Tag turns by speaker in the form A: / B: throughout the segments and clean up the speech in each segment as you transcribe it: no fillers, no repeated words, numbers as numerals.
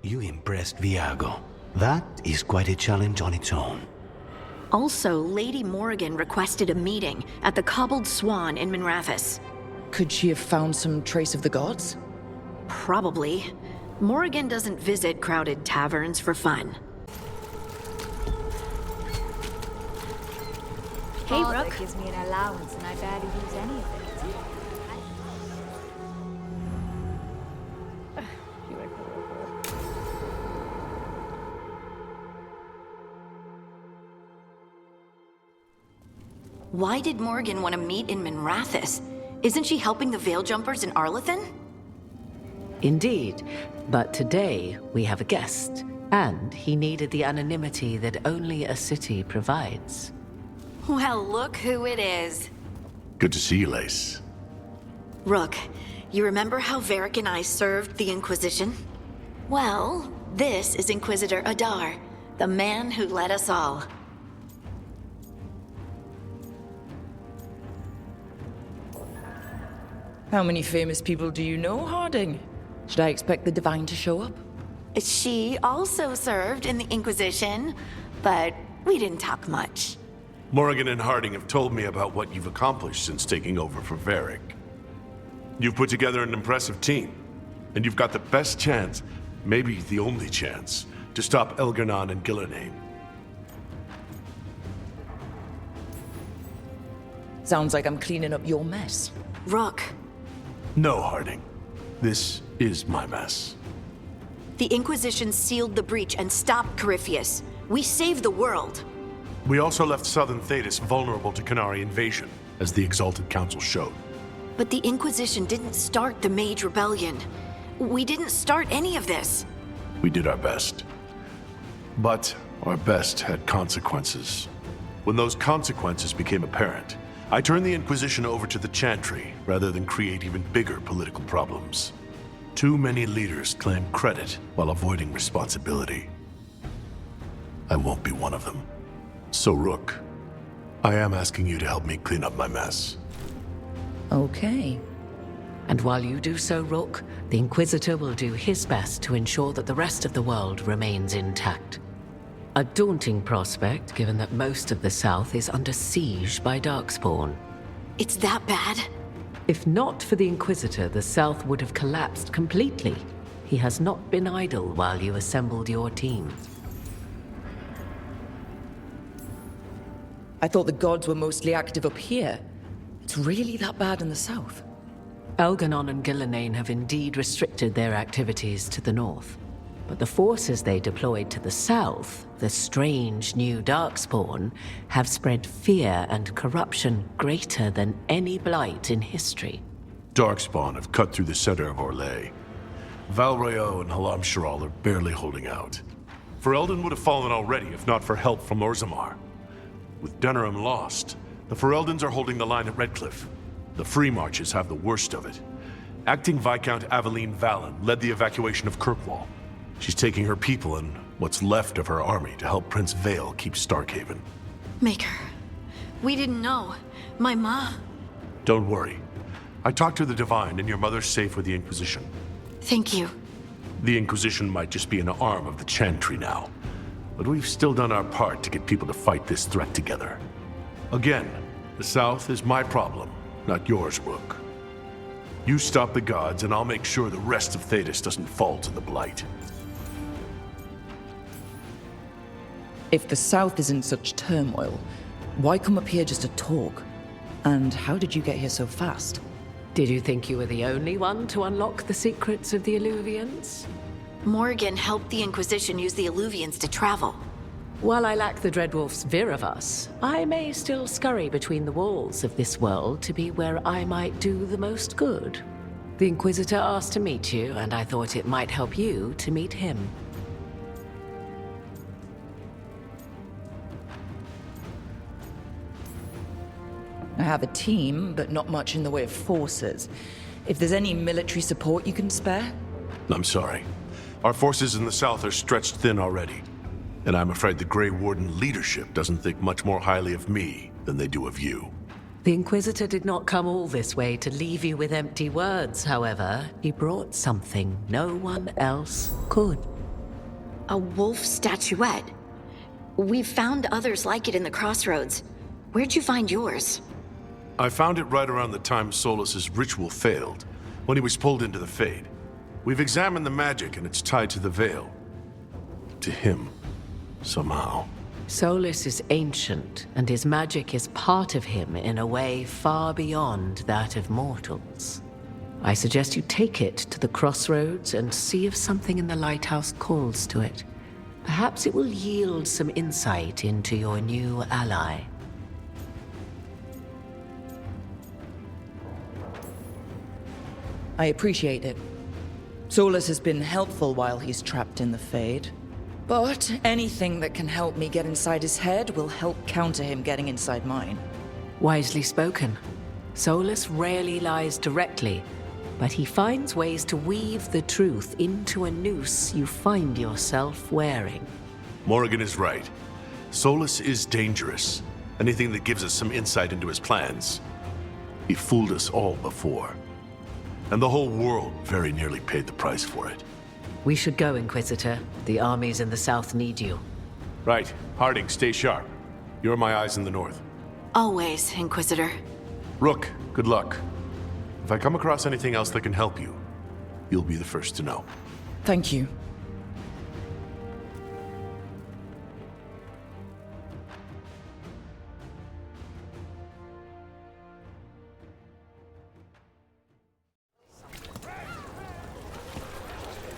A: You impressed Viago. That is quite a challenge on its own.
B: Also, Lady Morrigan requested a meeting at the Cobbled Swan in Minrathous.
C: Could she have found some trace of the gods?
B: Probably. Morrigan doesn't visit crowded taverns for fun. Hey,
D: Father
B: Rook.
D: gives me an allowance and I barely use any of it.
B: Why did Morrigan want to meet in Minrathous? Isn't she helping the Veil Jumpers in Arlathan?
E: Indeed, but today we have a guest, and he needed the anonymity that only a city provides.
B: Well, look who it is.
F: Good to see you, Lace.
B: Rook, you remember how Varric and I served the Inquisition? Well, this is Inquisitor Adar, the man who led us all.
C: How many famous people do you know, Harding? Should I expect the Divine to show up?
B: She also served in the Inquisition, but we didn't talk much.
F: Morrigan and Harding have told me about what you've accomplished since taking over for Varric. You've put together an impressive team, and you've got the best chance, maybe the only chance, to stop Elgar'nan and Gillenane.
C: Sounds like I'm cleaning up your mess.
B: Rook,
F: No, Harding. This is my mess.
B: the Inquisition sealed the breach and stopped Corypheus. We saved the world.
F: We also left southern Thedas vulnerable to Qunari invasion, as the Exalted Council showed.
B: But the Inquisition didn't start the Mage Rebellion. We didn't start any of this.
F: We did our best. But our best had consequences. When those consequences became apparent, I turned the Inquisition over to the Chantry rather than create even bigger political problems. Too many leaders claim credit while avoiding responsibility. I won't be one of them. So, Rook, I am asking you to help me clean up my mess.
C: Okay.
E: And while you do so, Rook, the Inquisitor will do his best to ensure that the rest of the world remains intact. A daunting prospect, given that most of the South is under siege by Darkspawn.
B: It's that bad?
E: If not for the Inquisitor, the South would have collapsed completely. He has not been idle while you assembled your team.
C: I thought the gods were mostly active up here. It's really that bad in the south.
E: Elgar'nan and Gillenane have indeed restricted their activities to the north. But the forces they deployed to the south, the strange new Darkspawn, have spread fear and corruption greater than any Blight in history.
F: Darkspawn have cut through the center of Orlais. Valrayo and Halam Sharal are barely holding out. Ferelden would have fallen already if not for help from Orzammar. With Denerim lost, the Fereldans are holding the line at Redcliffe. The Free Marches have the worst of it. Acting Viscount Aveline Vallon led the evacuation of Kirkwall. She's taking her people and what's left of her army to help Prince Vale keep Starkhaven.
B: Maker, we didn't know. My ma.
F: Don't worry. I talked to the Divine and your mother's safe with the Inquisition.
B: Thank you.
F: The Inquisition might just be an arm of the Chantry now, but we've still done our part to get people to fight this threat together. Again, the South is my problem, not yours, Rook. You stop the gods and I'll make sure the rest of Thedas doesn't fall to the Blight.
C: If the south is in such turmoil, why come up here just to talk? And how did you get here so fast?
E: Did you think you were the only one to unlock the secrets of the Illuvians?
B: Morrigan helped the Inquisition use the Illuvians to travel.
E: While I lack the Dreadwolf's Viravus, I may still scurry between the walls of this world to be where I might do the most good. The Inquisitor asked to meet you, and I thought it might help you to meet him.
C: I have a team, but not much in the way of forces. If there's any military support you can spare?
F: I'm sorry. Our forces in the South are stretched thin already. And I'm afraid the Grey Warden leadership doesn't think much more highly of me than they do of you.
E: The Inquisitor did not come all this way to leave you with empty words, however. He brought something no one else could.
B: A wolf statuette? We've found others like it in the crossroads. Where'd you find yours?
F: I found it right around the time Solus's ritual failed, when he was pulled into the Fade. We've examined the magic, and it's tied to the Veil. To him, somehow.
E: Solus is ancient, and his magic is part of him in a way far beyond that of mortals. I suggest you take it to the crossroads and see if something in the lighthouse calls to it. Perhaps it will yield some insight into your new ally.
C: I appreciate it. Solus has been helpful while he's trapped in the Fade. But anything that can help me get inside his head will help counter him getting inside mine.
E: Wisely spoken. Solus rarely lies directly, but he finds ways to weave the truth into a noose you find yourself wearing.
F: Morrigan is right. Solus is dangerous. Anything that gives us some insight into his plans. He fooled us all before. And the whole world very nearly paid the price for it.
E: We should go, Inquisitor. The armies in the south need you.
F: Right. Harding, stay sharp. You're my eyes in the north.
B: Always, Inquisitor.
F: Rook, good luck. If I come across anything else that can help you, you'll be the first to know.
C: Thank you.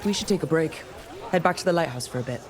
C: We should take a break. Head back to the lighthouse for a bit.